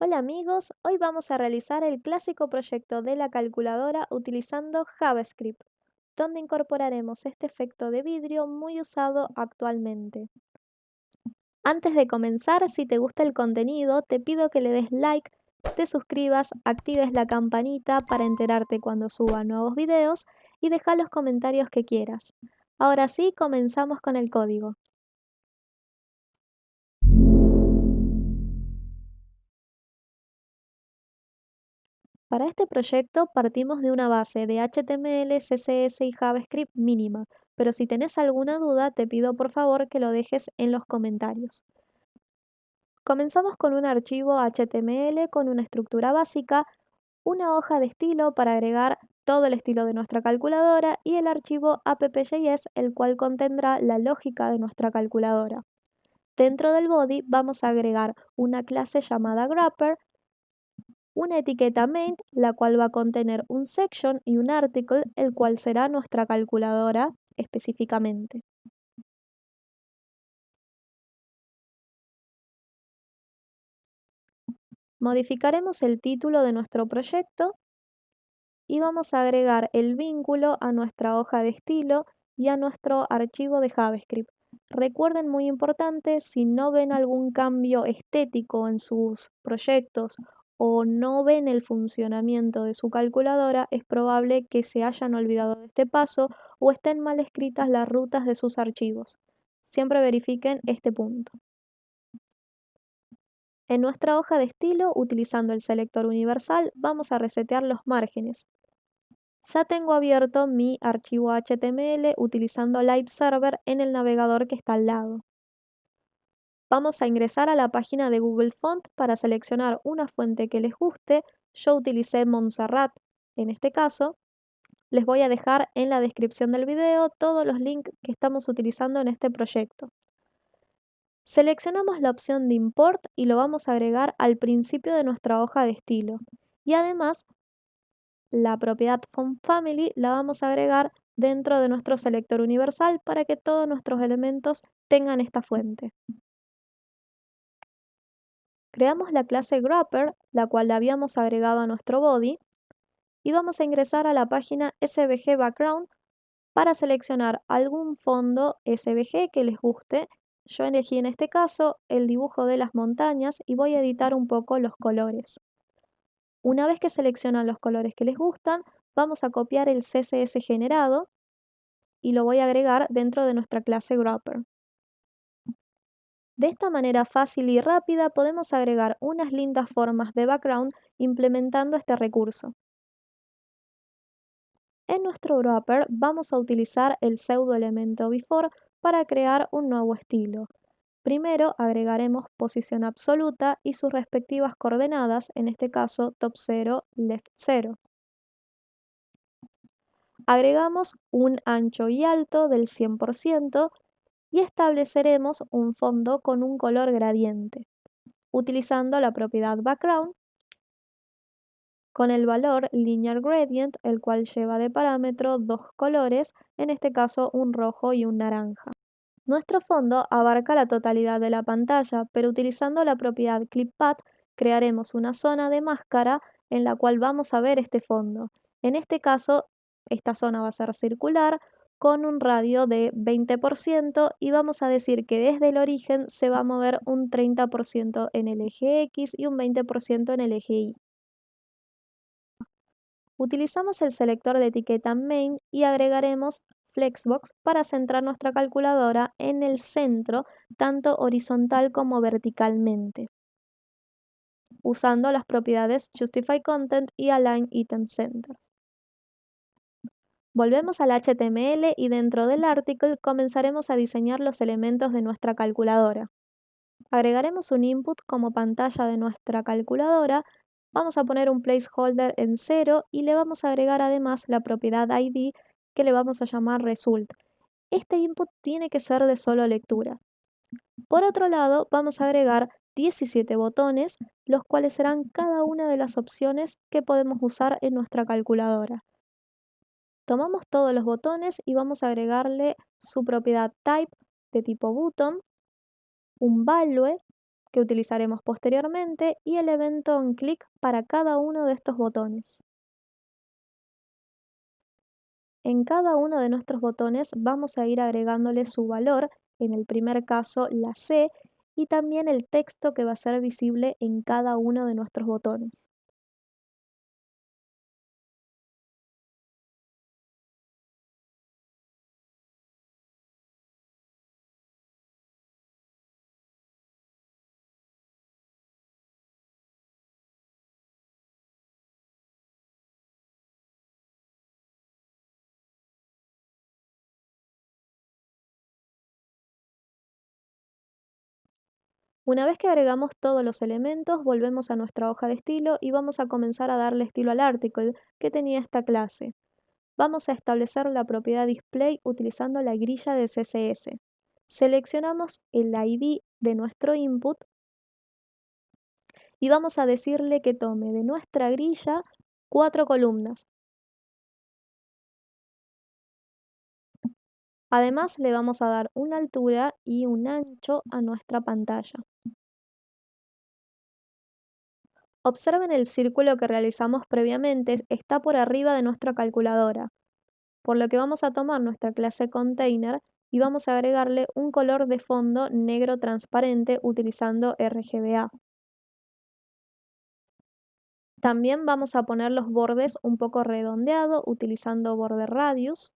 Hola amigos, hoy vamos a realizar el clásico proyecto de la calculadora utilizando JavaScript, donde incorporaremos este efecto de vidrio muy usado actualmente. Antes de comenzar, si te gusta el contenido, te pido que le des like, te suscribas, actives la campanita para enterarte cuando suba nuevos videos y deja los comentarios que quieras. Ahora sí, comenzamos con el código. Para este proyecto partimos de una base de HTML, CSS y JavaScript mínima, pero si tenés alguna duda te pido por favor que lo dejes en los comentarios. Comenzamos con un archivo HTML con una estructura básica, una hoja de estilo para agregar todo el estilo de nuestra calculadora y el archivo app.js, el cual contendrá la lógica de nuestra calculadora. Dentro del body vamos a agregar una clase llamada Grapper, una etiqueta main, la cual va a contener un section y un article, el cual será nuestra calculadora específicamente. Modificaremos el título de nuestro proyecto y vamos a agregar el vínculo a nuestra hoja de estilo y a nuestro archivo de JavaScript. Recuerden, muy importante, si no ven algún cambio estético en sus proyectos o no ven el funcionamiento de su calculadora, es probable que se hayan olvidado de este paso o estén mal escritas las rutas de sus archivos. Siempre verifiquen este punto. En nuestra hoja de estilo, utilizando el selector universal, vamos a resetear los márgenes. Ya tengo abierto mi archivo HTML utilizando Live Server en el navegador que está al lado. Vamos a ingresar a la página de Google Font para seleccionar una fuente que les guste. Yo utilicé Montserrat en este caso. Les voy a dejar en la descripción del video todos los links que estamos utilizando en este proyecto. Seleccionamos la opción de Import y lo vamos a agregar al principio de nuestra hoja de estilo. Y además la propiedad FontFamily la vamos a agregar dentro de nuestro selector universal para que todos nuestros elementos tengan esta fuente. Creamos la clase Grapper, la cual la habíamos agregado a nuestro body, y vamos a ingresar a la página SVG Background para seleccionar algún fondo SVG que les guste. Yo elegí en este caso el dibujo de las montañas y voy a editar un poco los colores. Una vez que seleccionan los colores que les gustan, vamos a copiar el CSS generado y lo voy a agregar dentro de nuestra clase Grapper. De esta manera fácil y rápida podemos agregar unas lindas formas de background implementando este recurso. En nuestro Grapper vamos a utilizar el pseudoelemento before para crear un nuevo estilo. Primero agregaremos posición absoluta y sus respectivas coordenadas, en este caso top 0, left 0. Agregamos un ancho y alto del 100% y estableceremos un fondo con un color gradiente, utilizando la propiedad background con el valor linear gradient, el cual lleva de parámetro dos colores, en este caso un rojo y un naranja. Nuestro fondo abarca la totalidad de la pantalla, pero utilizando la propiedad clippath crearemos una zona de máscara en la cual vamos a ver este fondo. En este caso, esta zona va a ser circular con un radio de 20% y vamos a decir que desde el origen se va a mover un 30% en el eje X y un 20% en el eje Y. Utilizamos el selector de etiqueta main y agregaremos Flexbox para centrar nuestra calculadora en el centro, tanto horizontal como verticalmente, usando las propiedades Justify Content y Align Item Center. Volvemos al HTML y dentro del article comenzaremos a diseñar los elementos de nuestra calculadora. Agregaremos un input como pantalla de nuestra calculadora. Vamos a poner un placeholder en 0 y le vamos a agregar además la propiedad ID que le vamos a llamar result. Este input tiene que ser de solo lectura. Por otro lado, vamos a agregar 17 botones, los cuales serán cada una de las opciones que podemos usar en nuestra calculadora. Tomamos todos los botones y vamos a agregarle su propiedad type de tipo button, un value que utilizaremos posteriormente, y el evento on click para cada uno de estos botones. En cada uno de nuestros botones vamos a ir agregándole su valor, en el primer caso la C, y también el texto que va a ser visible en cada uno de nuestros botones. Una vez que agregamos todos los elementos, volvemos a nuestra hoja de estilo y vamos a comenzar a darle estilo al article que tenía esta clase. Vamos a establecer la propiedad display utilizando la grilla de CSS. Seleccionamos el ID de nuestro input y vamos a decirle que tome de nuestra grilla 4 columnas. Además, le vamos a dar una altura y un ancho a nuestra pantalla. Observen el círculo que realizamos previamente, está por arriba de nuestra calculadora, por lo que vamos a tomar nuestra clase container y vamos a agregarle un color de fondo negro transparente utilizando RGBA. También vamos a poner los bordes un poco redondeados utilizando border radius.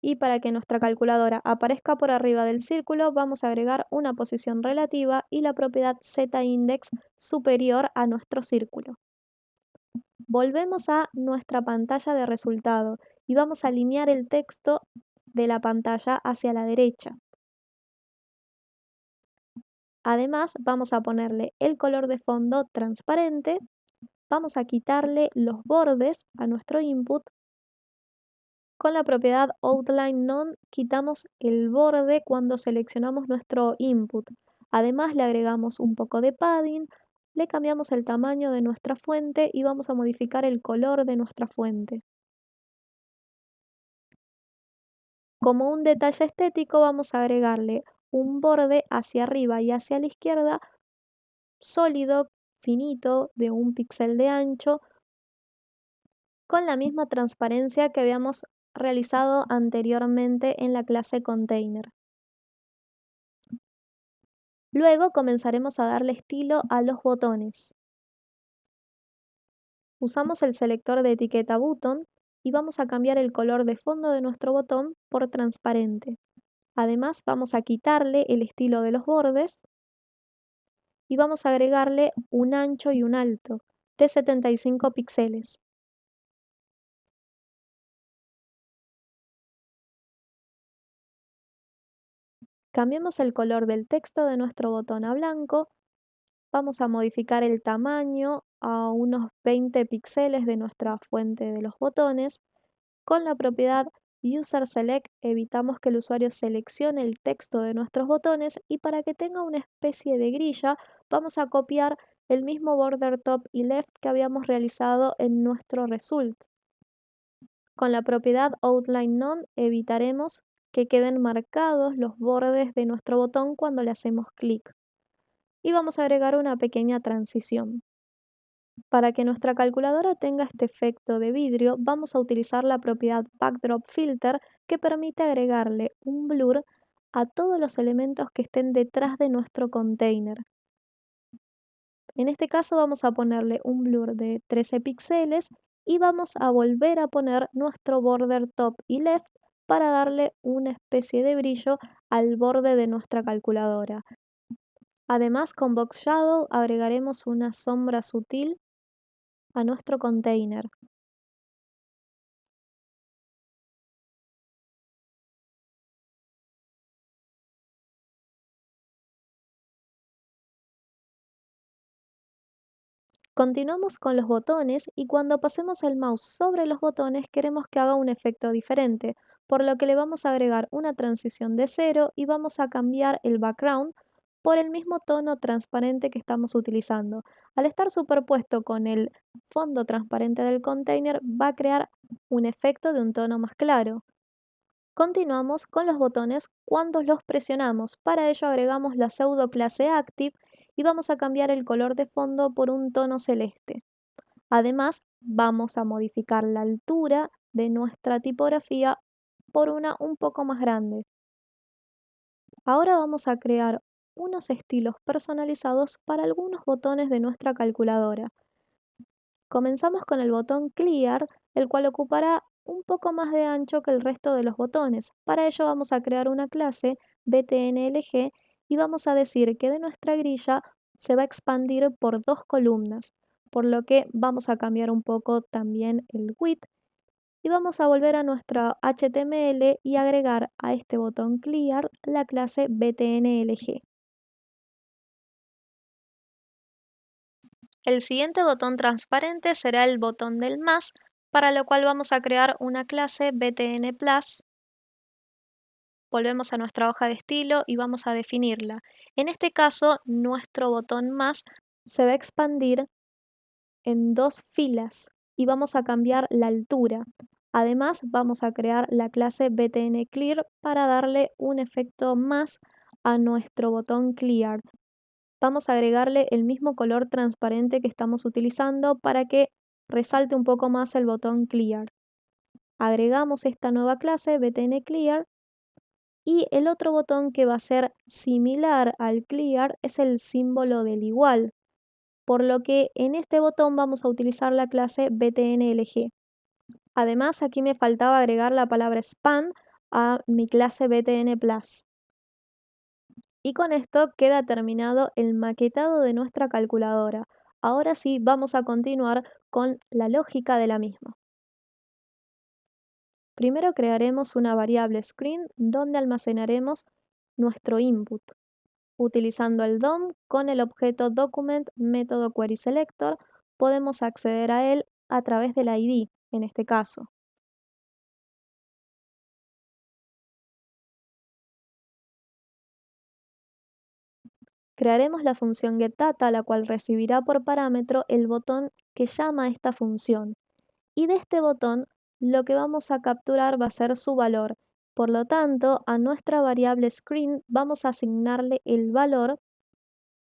Y para que nuestra calculadora aparezca por arriba del círculo, vamos a agregar una posición relativa y la propiedad ZIndex superior a nuestro círculo. Volvemos a nuestra pantalla de resultado y vamos a alinear el texto de la pantalla hacia la derecha. Además, vamos a ponerle el color de fondo transparente, vamos a quitarle los bordes a nuestro input. Con la propiedad Outline None quitamos el borde cuando seleccionamos nuestro input. Además le agregamos un poco de padding, le cambiamos el tamaño de nuestra fuente y vamos a modificar el color de nuestra fuente. Como un detalle estético vamos a agregarle un borde hacia arriba y hacia la izquierda sólido, finito, de un píxel de ancho, con la misma transparencia que habíamos realizado anteriormente en la clase container. Luego comenzaremos a darle estilo a los botones. Usamos el selector de etiqueta button y vamos a cambiar el color de fondo de nuestro botón por transparente. Además vamos a quitarle el estilo de los bordes y vamos a agregarle un ancho y un alto de 75 píxeles. Cambiemos el color del texto de nuestro botón a blanco. Vamos a modificar el tamaño a unos 20 píxeles de nuestra fuente de los botones. Con la propiedad UserSelect evitamos que el usuario seleccione el texto de nuestros botones y para que tenga una especie de grilla vamos a copiar el mismo border top y left que habíamos realizado en nuestro result. Con la propiedad Outline None evitaremos que queden marcados los bordes de nuestro botón cuando le hacemos clic. Y vamos a agregar una pequeña transición. Para que nuestra calculadora tenga este efecto de vidrio, vamos a utilizar la propiedad Backdrop Filter que permite agregarle un blur a todos los elementos que estén detrás de nuestro container. En este caso vamos a ponerle un blur de 13 píxeles y vamos a volver a poner nuestro border top y left para darle una especie de brillo al borde de nuestra calculadora. Además, con Box Shadow agregaremos una sombra sutil a nuestro container. Continuamos con los botones y cuando pasemos el mouse sobre los botones queremos que haga un efecto diferente, por lo que le vamos a agregar una transición de cero y vamos a cambiar el background por el mismo tono transparente que estamos utilizando. Al estar superpuesto con el fondo transparente del container va a crear un efecto de un tono más claro. Continuamos con los botones cuando los presionamos. Para ello agregamos la pseudo clase Active y vamos a cambiar el color de fondo por un tono celeste. Además, vamos a modificar la altura de nuestra tipografía por una un poco más grande. Ahora vamos a crear unos estilos personalizados para algunos botones de nuestra calculadora. Comenzamos con el botón Clear, el cual ocupará un poco más de ancho que el resto de los botones. Para ello vamos a crear una clase btnlg y vamos a decir que de nuestra grilla se va a expandir por dos columnas, por lo que vamos a cambiar un poco también el width y vamos a volver a nuestra HTML y agregar a este botón Clear la clase btnlg. El siguiente botón transparente será el botón del más, para lo cual vamos a crear una clase btn+. Volvemos a nuestra hoja de estilo y vamos a definirla. En este caso, nuestro botón más se va a expandir en dos filas y vamos a cambiar la altura. Además, vamos a crear la clase btn_clear para darle un efecto más a nuestro botón clear. Vamos a agregarle el mismo color transparente que estamos utilizando para que resalte un poco más el botón Clear. Agregamos esta nueva clase btn Clear y el otro botón que va a ser similar al Clear es el símbolo del igual, por lo que en este botón vamos a utilizar la clase btnlg. Además, aquí me faltaba agregar la palabra span a mi clase btn+. Y con esto queda terminado el maquetado de nuestra calculadora. Ahora sí, vamos a continuar con la lógica de la misma. Primero crearemos una variable screen donde almacenaremos nuestro input. Utilizando el DOM con el objeto document método querySelector, podemos acceder a él a través del ID, en este caso. Crearemos la función getData, la cual recibirá por parámetro el botón que llama a esta función. Y de este botón lo que vamos a capturar va a ser su valor. Por lo tanto, a nuestra variable screen vamos a asignarle el valor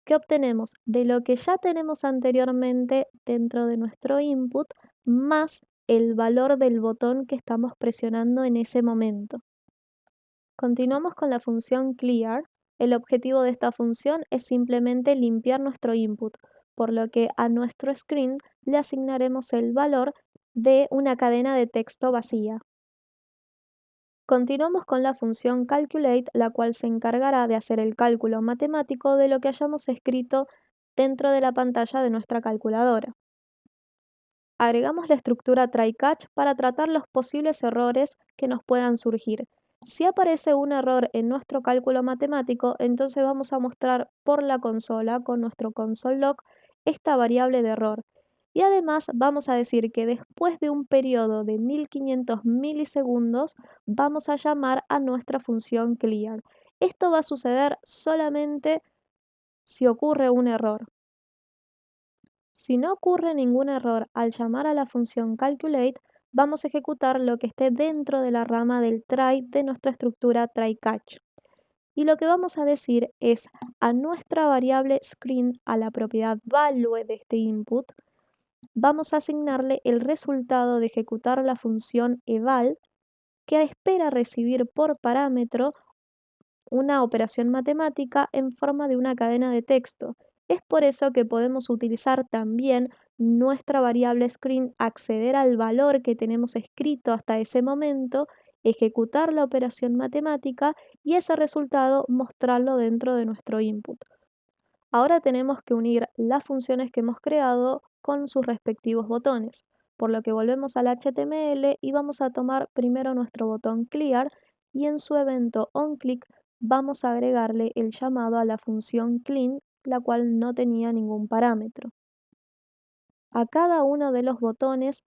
que obtenemos de lo que ya tenemos anteriormente dentro de nuestro input más el valor del botón que estamos presionando en ese momento. Continuamos con la función clear. El objetivo de esta función es simplemente limpiar nuestro input, por lo que a nuestro screen le asignaremos el valor de una cadena de texto vacía. Continuamos con la función calculate, la cual se encargará de hacer el cálculo matemático de lo que hayamos escrito dentro de la pantalla de nuestra calculadora. Agregamos la estructura try-catch para tratar los posibles errores que nos puedan surgir. Si aparece un error en nuestro cálculo matemático, entonces vamos a mostrar por la consola con nuestro console log esta variable de error. Y además vamos a decir que después de un periodo de 1500 milisegundos vamos a llamar a nuestra función clear. Esto va a suceder solamente si ocurre un error. Si no ocurre ningún error al llamar a la función calculate, vamos a ejecutar lo que esté dentro de la rama del try de nuestra estructura try-catch. Y lo que vamos a decir es a nuestra variable screen, a la propiedad value de este input, vamos a asignarle el resultado de ejecutar la función eval que espera recibir por parámetro una operación matemática en forma de una cadena de texto. Es por eso que podemos utilizar también nuestra variable screen, acceder al valor que tenemos escrito hasta ese momento, ejecutar la operación matemática y ese resultado mostrarlo dentro de nuestro input. Ahora tenemos que unir las funciones que hemos creado con sus respectivos botones, por lo que volvemos al HTML y vamos a tomar primero nuestro botón clear y en su evento onClick vamos a agregarle el llamado a la función clean, la cual no tenía ningún parámetro. A cada uno de los botones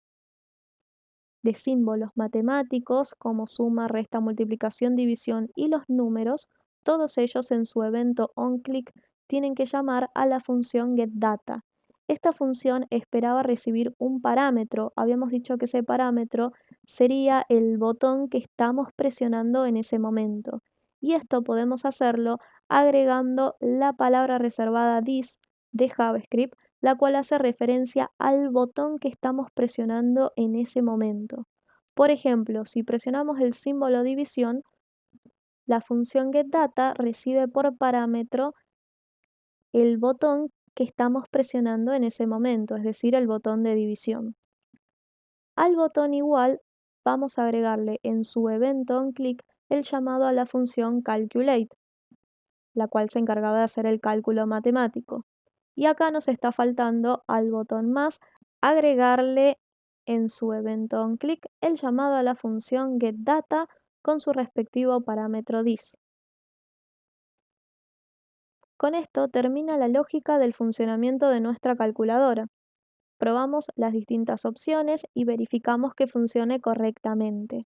de símbolos matemáticos como suma, resta, multiplicación, división y los números, todos ellos en su evento onClick tienen que llamar a la función getData. Esta función esperaba recibir un parámetro. Habíamos dicho que ese parámetro sería el botón que estamos presionando en ese momento. Y esto podemos hacerlo agregando la palabra reservada this de JavaScript, la cual hace referencia al botón que estamos presionando en ese momento. Por ejemplo, si presionamos el símbolo división, la función getData recibe por parámetro el botón que estamos presionando en ese momento, es decir, el botón de división. Al botón igual vamos a agregarle en su evento onClick el llamado a la función calculate, la cual se encargaba de hacer el cálculo matemático. Y acá nos está faltando al botón más agregarle en su evento onClick el llamado a la función getData con su respectivo parámetro this. Con esto termina la lógica del funcionamiento de nuestra calculadora. Probamos las distintas opciones y verificamos que funcione correctamente.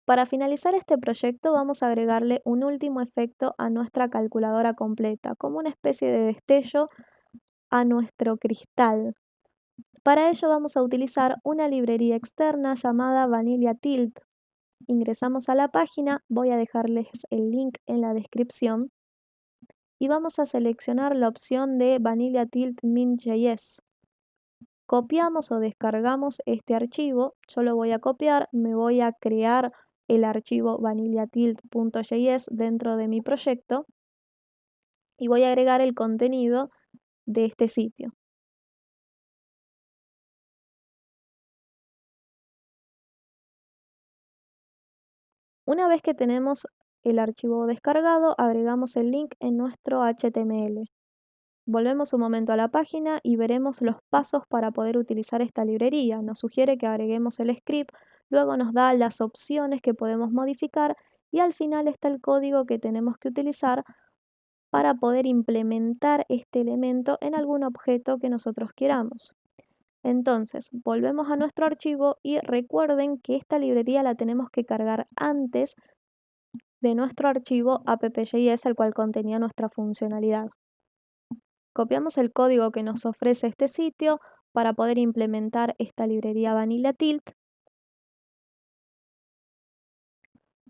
Para finalizar este proyecto vamos a agregarle un último efecto a nuestra calculadora completa, como una especie de destello a nuestro cristal. Para ello vamos a utilizar una librería externa llamada Vanilla Tilt. Ingresamos a la página, voy a dejarles el link en la descripción y vamos a seleccionar la opción de Vanilla Tilt Mint.js. Copiamos o descargamos este archivo, yo lo voy a copiar, me voy a crear el archivo vanillatilt.js dentro de mi proyecto y voy a agregar el contenido de este sitio. Una vez que tenemos el archivo descargado, agregamos el link en nuestro HTML. Volvemos un momento a la página y veremos los pasos para poder utilizar esta librería. Nos sugiere que agreguemos el script, luego nos da las opciones que podemos modificar y al final está el código que tenemos que utilizar para poder implementar este elemento en algún objeto que nosotros queramos. Entonces, volvemos a nuestro archivo y recuerden que esta librería la tenemos que cargar antes de nuestro archivo app.js, el cual contenía nuestra funcionalidad. Copiamos el código que nos ofrece este sitio para poder implementar esta librería Vanilla Tilt.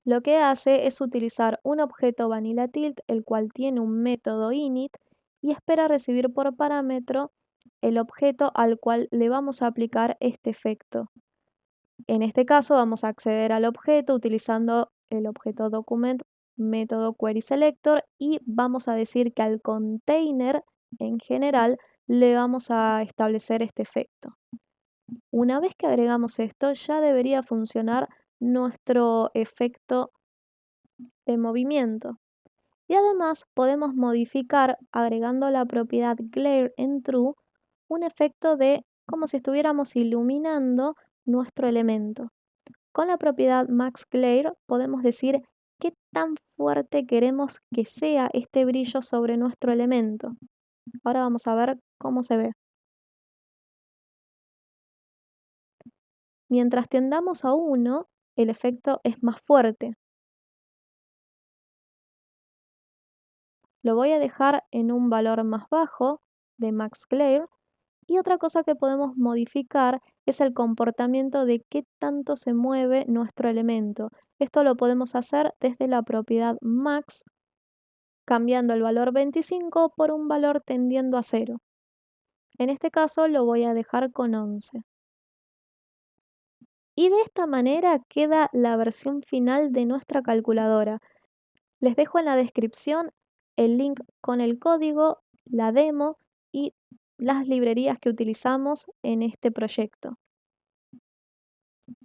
Lo que hace es utilizar un objeto Vanilla Tilt, el cual tiene un método init y espera recibir por parámetro el objeto al cual le vamos a aplicar este efecto. En este caso vamos a acceder al objeto utilizando el objeto document método querySelector y vamos a decir que al container en general le vamos a establecer este efecto. Una vez que agregamos esto ya debería funcionar nuestro efecto de movimiento. Y además podemos modificar agregando la propiedad glare en true un efecto de como si estuviéramos iluminando nuestro elemento. Con la propiedad max glare podemos decir qué tan fuerte queremos que sea este brillo sobre nuestro elemento. Ahora vamos a ver cómo se ve. Mientras tendamos a 1, el efecto es más fuerte. Lo voy a dejar en un valor más bajo de max glare. Y otra cosa que podemos modificar es el comportamiento de qué tanto se mueve nuestro elemento. Esto lo podemos hacer desde la propiedad max, cambiando el valor 25 por un valor tendiendo a 0. En este caso lo voy a dejar con 11. Y de esta manera queda la versión final de nuestra calculadora. Les dejo en la descripción el link con el código, la demo y las librerías que utilizamos en este proyecto.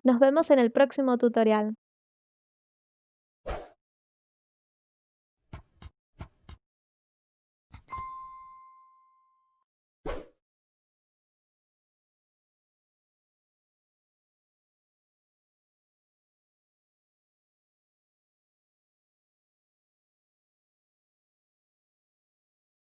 Nos vemos en el próximo tutorial.